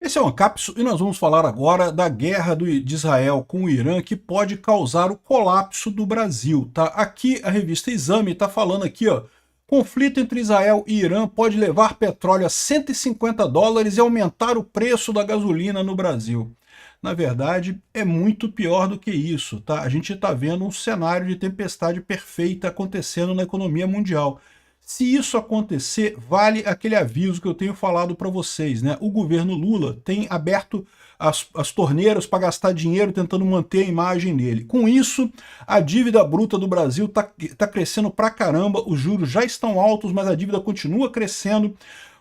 Esse é o Ancapsu e nós vamos falar agora da guerra de Israel com o Irã que pode causar o colapso do Brasil, tá? Aqui a revista Exame está falando aqui, ó, conflito entre Israel e Irã pode levar petróleo a US$ 150 e aumentar o preço da gasolina no Brasil. Na verdade, é muito pior do que isso, tá? A gente está vendo um cenário de tempestade perfeita acontecendo na economia mundial. Se isso acontecer, vale aquele aviso que eu tenho falado para vocês, né? O governo Lula tem aberto as torneiras para gastar dinheiro tentando manter a imagem dele. Com isso, a dívida bruta do Brasil tá crescendo pra caramba, os juros já estão altos, mas a dívida continua crescendo.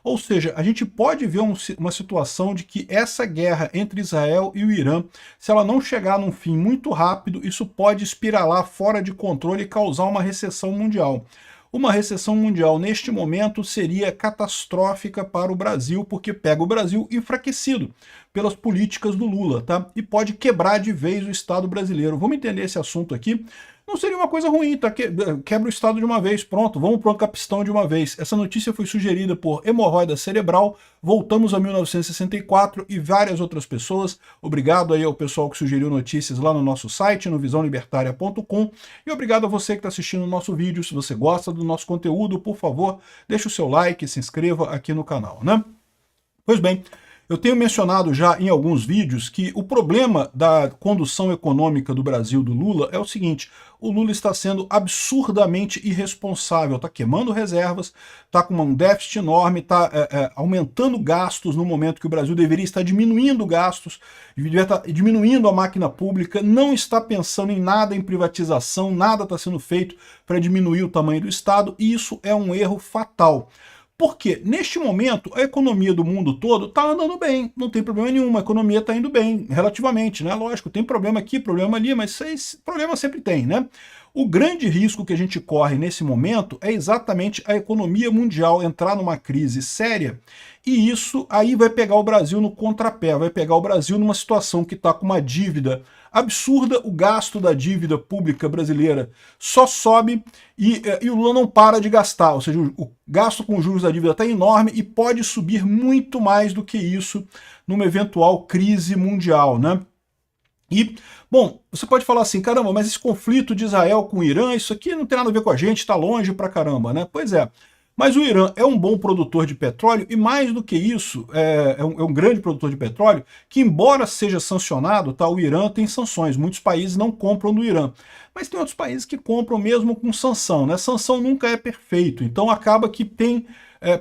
Ou seja, a gente pode ver uma situação de que essa guerra entre Israel e o Irã, se ela não chegar num fim muito rápido, isso pode espiralar fora de controle e causar uma recessão mundial. Uma recessão mundial neste momento seria catastrófica para o Brasil, porque pega o Brasil enfraquecido pelas políticas do Lula, tá? E pode quebrar de vez o Estado brasileiro. Vamos entender esse assunto aqui. Não seria uma coisa ruim, tá? Quebra o Estado de uma vez, pronto, vamos para o Ancapistão de uma vez. Essa notícia foi sugerida por Hemorroida Cerebral, voltamos a 1964 e várias outras pessoas. Obrigado aí ao pessoal que sugeriu notícias lá no nosso site, no visãolibertaria.com, e obrigado a você que está assistindo o nosso vídeo. Se você gosta do nosso conteúdo, por favor, deixe o seu like e se inscreva aqui no canal, né? Pois bem, eu tenho mencionado já em alguns vídeos que o problema da condução econômica do Brasil do Lula é o seguinte: o Lula está sendo absurdamente irresponsável, está queimando reservas, está com um déficit enorme, está aumentando gastos no momento que o Brasil deveria estar diminuindo gastos, deveria estar diminuindo a máquina pública, não está pensando em nada em privatização, nada está sendo feito para diminuir o tamanho do Estado, e isso é um erro fatal. Porque, neste momento, a economia do mundo todo está andando bem, não tem problema nenhum, a economia está indo bem, relativamente, né? Lógico, tem problema aqui, problema ali, mas esse problema sempre tem, né? O grande risco que a gente corre nesse momento é exatamente a economia mundial entrar numa crise séria, e isso aí vai pegar o Brasil no contrapé, vai pegar o Brasil numa situação que está com uma dívida absurda, o gasto da dívida pública brasileira só sobe e o Lula não para de gastar, ou seja, o gasto com juros da dívida está enorme e pode subir muito mais do que isso numa eventual crise mundial, né? E, bom, você pode falar assim, caramba, mas esse conflito de Israel com o Irã, isso aqui não tem nada a ver com a gente, está longe pra caramba, né? Pois é. Mas o Irã é um bom produtor de petróleo e, mais do que isso, é um grande produtor de petróleo que, embora seja sancionado, tá, o Irã tem sanções. Muitos países não compram do Irã. Mas tem outros países que compram mesmo com sanção, né? Sanção nunca é perfeito. Então acaba que tem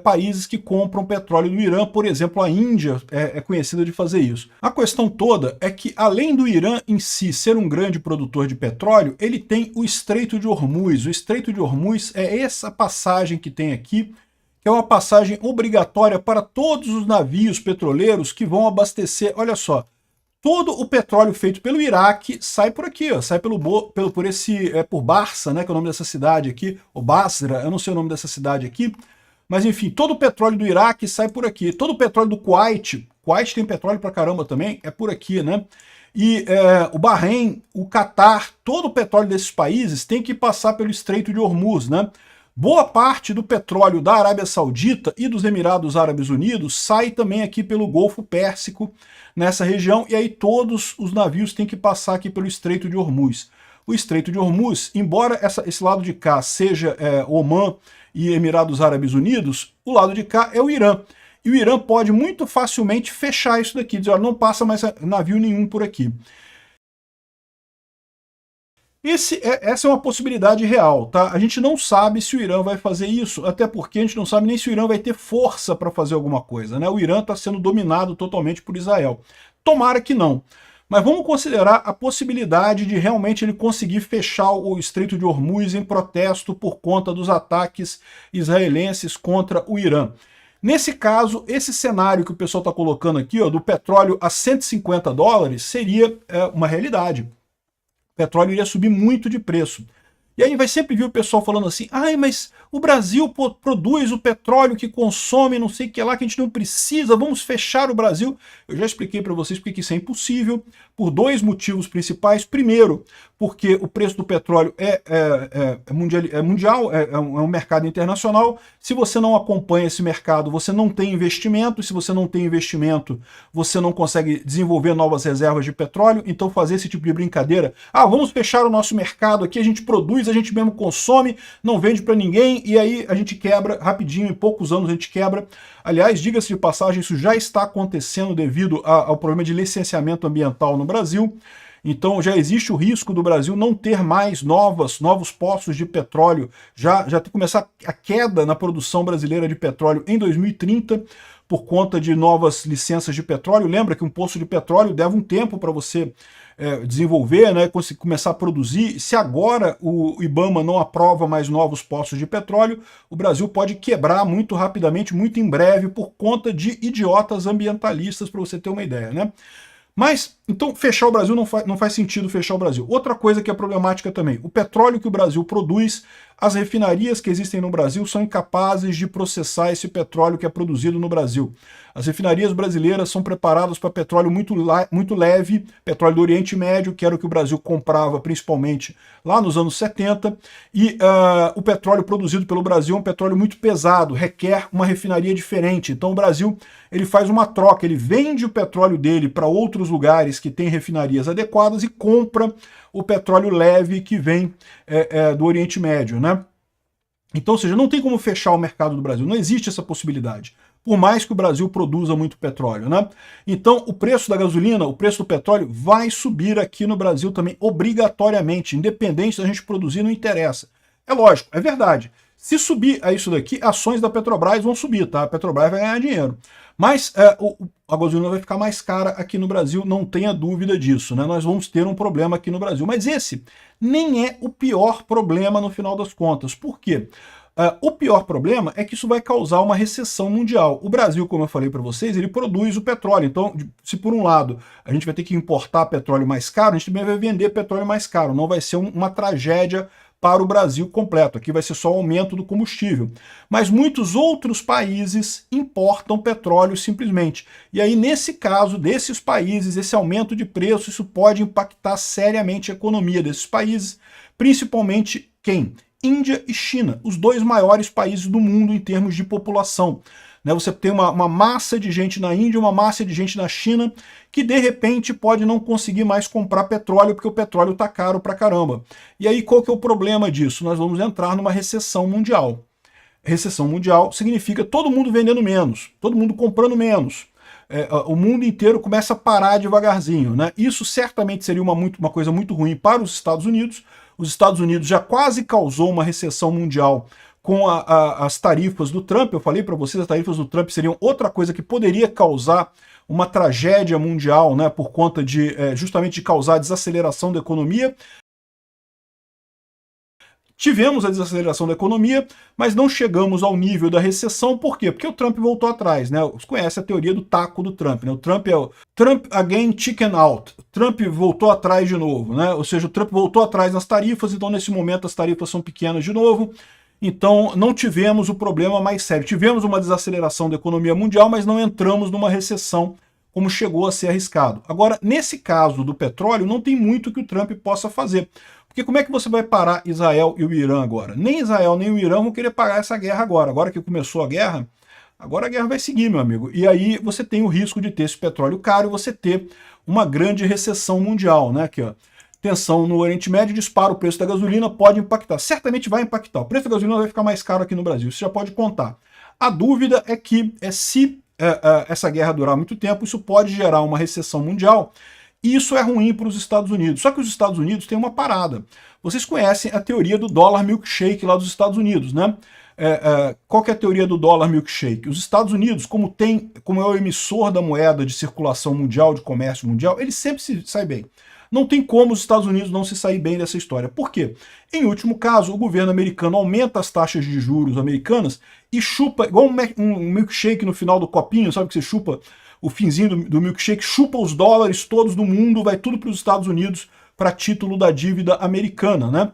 países que compram petróleo do Irã, por exemplo, a Índia é conhecida de fazer isso. A questão toda é que, além do Irã em si ser um grande produtor de petróleo, ele tem o Estreito de Hormuz. O Estreito de Hormuz é essa passagem que tem aqui, que é uma passagem obrigatória para todos os navios petroleiros que vão abastecer, olha só, todo o petróleo feito pelo Iraque sai por aqui, ó, sai por Barça, né, que é o nome dessa cidade aqui, ou Basra, eu não sei o nome dessa cidade aqui, mas enfim, todo o petróleo do Iraque sai por aqui, todo o petróleo do Kuwait tem petróleo pra caramba também, é por aqui, né? E o Bahrein, o Catar, todo o petróleo desses países tem que passar pelo Estreito de Hormuz, né? Boa parte do petróleo da Arábia Saudita e dos Emirados Árabes Unidos sai também aqui pelo Golfo Pérsico, nessa região, e aí todos os navios têm que passar aqui pelo Estreito de Hormuz. O Estreito de Hormuz, embora esse lado de cá seja Omã e Emirados Árabes Unidos, o lado de cá é o Irã. E o Irã pode muito facilmente fechar isso daqui, dizer, olha, não passa mais navio nenhum por aqui. Essa é uma possibilidade real, tá? A gente não sabe se o Irã vai fazer isso, até porque a gente não sabe nem se o Irã vai ter força para fazer alguma coisa, né? O Irã está sendo dominado totalmente por Israel. Tomara que não. Mas vamos considerar a possibilidade de realmente ele conseguir fechar o Estreito de Hormuz em protesto por conta dos ataques israelenses contra o Irã. Nesse caso, esse cenário que o pessoal está colocando aqui, ó, do petróleo a US$ 150, seria uma realidade. O petróleo iria subir muito de preço. E aí vai sempre vir o pessoal falando assim, ai, mas o Brasil produz o petróleo que consome, não sei o que lá, que a gente não precisa, vamos fechar o Brasil. Eu já expliquei para vocês porque isso é impossível, por dois motivos principais. Primeiro, porque o preço do petróleo é mundial, é um mercado internacional. Se você não acompanha esse mercado, você não tem investimento, e se você não tem investimento, você não consegue desenvolver novas reservas de petróleo. Então fazer esse tipo de brincadeira, vamos fechar o nosso mercado aqui, a gente produz, a gente mesmo consome, não vende para ninguém, e aí a gente quebra rapidinho, em poucos anos a gente quebra. Aliás, diga-se de passagem, isso já está acontecendo devido ao problema de licenciamento ambiental no Brasil. Então já existe o risco do Brasil não ter mais novos poços de petróleo, já tem que começar a queda na produção brasileira de petróleo em 2030, por conta de novas licenças de petróleo. Lembra que um poço de petróleo leva um tempo para você desenvolver, né, começar a produzir. Se agora o IBAMA não aprova mais novos poços de petróleo, o Brasil pode quebrar muito rapidamente, muito em breve, por conta de idiotas ambientalistas, para você ter uma ideia, né? Mas, então, fechar o Brasil não faz sentido fechar o Brasil. Outra coisa que é problemática também, o petróleo que o Brasil produz, as refinarias que existem no Brasil são incapazes de processar esse petróleo que é produzido no Brasil. As refinarias brasileiras são preparadas para petróleo muito leve, petróleo do Oriente Médio, que era o que o Brasil comprava principalmente lá nos anos 70, e o petróleo produzido pelo Brasil é um petróleo muito pesado, requer uma refinaria diferente. Então o Brasil ele faz uma troca, ele vende o petróleo dele para outros lugares que têm refinarias adequadas e compra o petróleo leve que vem do Oriente Médio, né? Então, ou seja, não tem como fechar o mercado do Brasil, não existe essa possibilidade, por mais que o Brasil produza muito petróleo, né? Então, o preço da gasolina, o preço do petróleo vai subir aqui no Brasil também, obrigatoriamente, independente da gente produzir, não interessa. É lógico, é verdade. Se subir a isso daqui, ações da Petrobras vão subir, tá? A Petrobras vai ganhar dinheiro. Mas a gasolina vai ficar mais cara aqui no Brasil, não tenha dúvida disso, né? Nós vamos ter um problema aqui no Brasil. Mas esse nem é o pior problema no final das contas. Por quê? O pior problema é que isso vai causar uma recessão mundial. O Brasil, como eu falei para vocês, ele produz o petróleo. Então, se por um lado a gente vai ter que importar petróleo mais caro, a gente também vai vender petróleo mais caro. Não vai ser uma tragédia para o Brasil completo. Aqui vai ser só o aumento do combustível. Mas muitos outros países importam petróleo simplesmente. E aí, nesse caso desses países, esse aumento de preço, isso pode impactar seriamente a economia desses países, principalmente quem? Índia e China, os dois maiores países do mundo em termos de população. Você tem uma massa de gente na Índia, uma massa de gente na China, que de repente pode não conseguir mais comprar petróleo, porque o petróleo está caro pra caramba. E aí qual que é o problema disso? Nós vamos entrar numa recessão mundial. Recessão mundial significa todo mundo vendendo menos, todo mundo comprando menos. O mundo inteiro começa a parar devagarzinho, né? Isso certamente seria uma coisa muito ruim para os Estados Unidos. Os Estados Unidos já quase causou uma recessão mundial com as tarifas do Trump. Eu falei para vocês, as tarifas do Trump seriam outra coisa que poderia causar uma tragédia mundial, né, por conta de justamente de causar desaceleração da economia. Tivemos a desaceleração da economia, mas não chegamos ao nível da recessão. Por quê? Porque o Trump voltou atrás, né? Você conhece a teoria do taco do Trump, né? O Trump é o Trump again, chicken out. O Trump voltou atrás de novo, né? Ou seja, o Trump voltou atrás nas tarifas, então nesse momento as tarifas são pequenas de novo. Então não tivemos o problema mais sério. Tivemos uma desaceleração da economia mundial, mas não entramos numa recessão como chegou a ser arriscado. Agora, nesse caso do petróleo, não tem muito que o Trump possa fazer. Porque como é que você vai parar Israel e o Irã agora? Nem Israel nem o Irã vão querer parar essa guerra agora. Agora que começou a guerra, agora a guerra vai seguir, meu amigo. E aí você tem o risco de ter esse petróleo caro e você ter uma grande recessão mundial, né? Aqui, ó. Tensão no Oriente Médio, dispara o preço da gasolina, pode impactar. Certamente vai impactar. O preço da gasolina vai ficar mais caro aqui no Brasil, você já pode contar. A dúvida é que se essa guerra durar muito tempo, isso pode gerar uma recessão mundial, e isso é ruim para os Estados Unidos. Só que os Estados Unidos têm uma parada. Vocês conhecem a teoria do dólar milkshake lá dos Estados Unidos, né? Qual que é a teoria do dólar milkshake? Os Estados Unidos, como é o emissor da moeda de circulação mundial, de comércio mundial, ele sempre se sai bem. Não tem como os Estados Unidos não se sair bem dessa história. Por quê? Em último caso, o governo americano aumenta as taxas de juros americanas e chupa, igual um milkshake no final do copinho, sabe que você chupa o finzinho do milkshake, chupa os dólares todos do mundo, vai tudo para os Estados Unidos para título da dívida americana, né?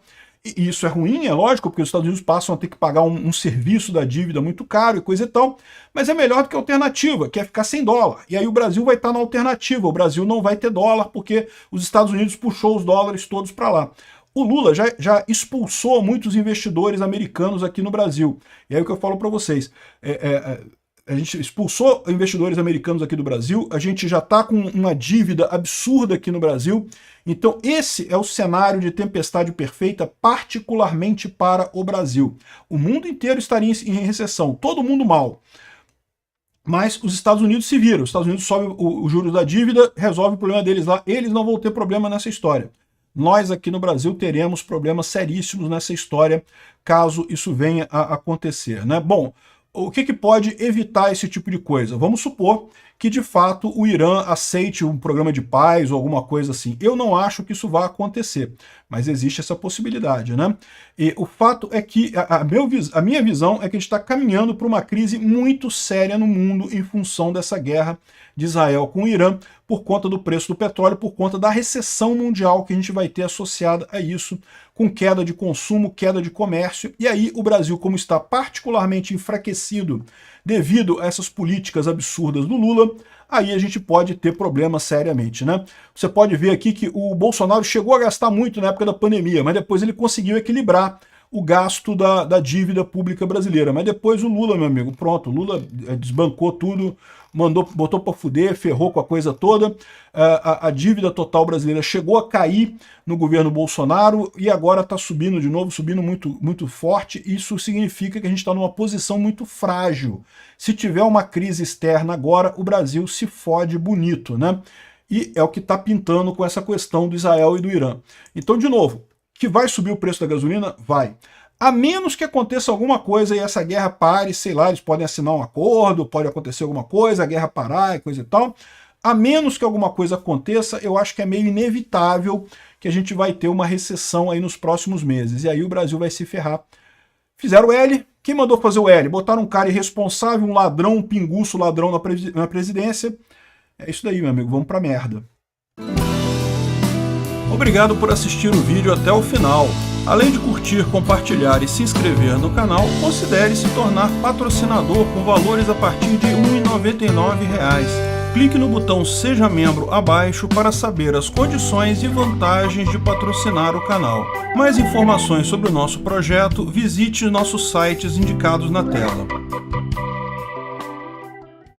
E isso é ruim, é lógico, porque os Estados Unidos passam a ter que pagar um serviço da dívida muito caro e coisa e tal, mas é melhor do que a alternativa, que é ficar sem dólar. E aí o Brasil vai estar na alternativa, o Brasil não vai ter dólar, porque os Estados Unidos puxou os dólares todos para lá. O Lula já expulsou muitos investidores americanos aqui no Brasil. E aí o que eu falo para vocês, a gente expulsou investidores americanos aqui do Brasil, a gente já está com uma dívida absurda aqui no Brasil, então esse é o cenário de tempestade perfeita, particularmente para o Brasil. O mundo inteiro estaria em recessão, todo mundo mal. Mas os Estados Unidos se viram, os Estados Unidos sobem os juros da dívida, resolve o problema deles lá, eles não vão ter problema nessa história. Nós aqui no Brasil teremos problemas seríssimos nessa história, caso isso venha a acontecer, né? Bom, o que pode evitar esse tipo de coisa? Vamos supor que, de fato, o Irã aceite um programa de paz ou alguma coisa assim. Eu não acho que isso vá acontecer, mas existe essa possibilidade, né? E o fato é que a minha visão é que a gente está caminhando para uma crise muito séria no mundo em função dessa guerra de Israel com o Irã, por conta do preço do petróleo, por conta da recessão mundial que a gente vai ter associada a isso, com queda de consumo, queda de comércio, e aí o Brasil, como está particularmente enfraquecido devido a essas políticas absurdas do Lula, aí a gente pode ter problemas seriamente, né? Você pode ver aqui que o Bolsonaro chegou a gastar muito na época da pandemia, mas depois ele conseguiu equilibrar o gasto da dívida pública brasileira. Mas depois o Lula, meu amigo, pronto, o Lula desbancou tudo, botou para fuder, ferrou com a coisa toda. A dívida total brasileira chegou a cair no governo Bolsonaro e agora está subindo de novo, subindo muito, muito forte. Isso significa que a gente está numa posição muito frágil. Se tiver uma crise externa agora, o Brasil se fode bonito, né? E é o que está pintando com essa questão do Israel e do Irã. Então, de novo, que vai subir o preço da gasolina? Vai. A menos que aconteça alguma coisa e essa guerra pare, sei lá, eles podem assinar um acordo, pode acontecer alguma coisa, a guerra parar e coisa e tal. A menos que alguma coisa aconteça, eu acho que é meio inevitável que a gente vai ter uma recessão aí nos próximos meses. E aí o Brasil vai se ferrar. Fizeram o L. Quem mandou fazer o L? Botaram um cara irresponsável, um ladrão, um pinguço ladrão na presidência. É isso daí, meu amigo. Vamos pra merda. Obrigado por assistir o vídeo até o final. Além de curtir, compartilhar e se inscrever no canal, considere se tornar patrocinador com valores a partir de R$ 1,99. Clique no botão Seja Membro abaixo para saber as condições e vantagens de patrocinar o canal. Mais informações sobre o nosso projeto, visite nossos sites indicados na tela.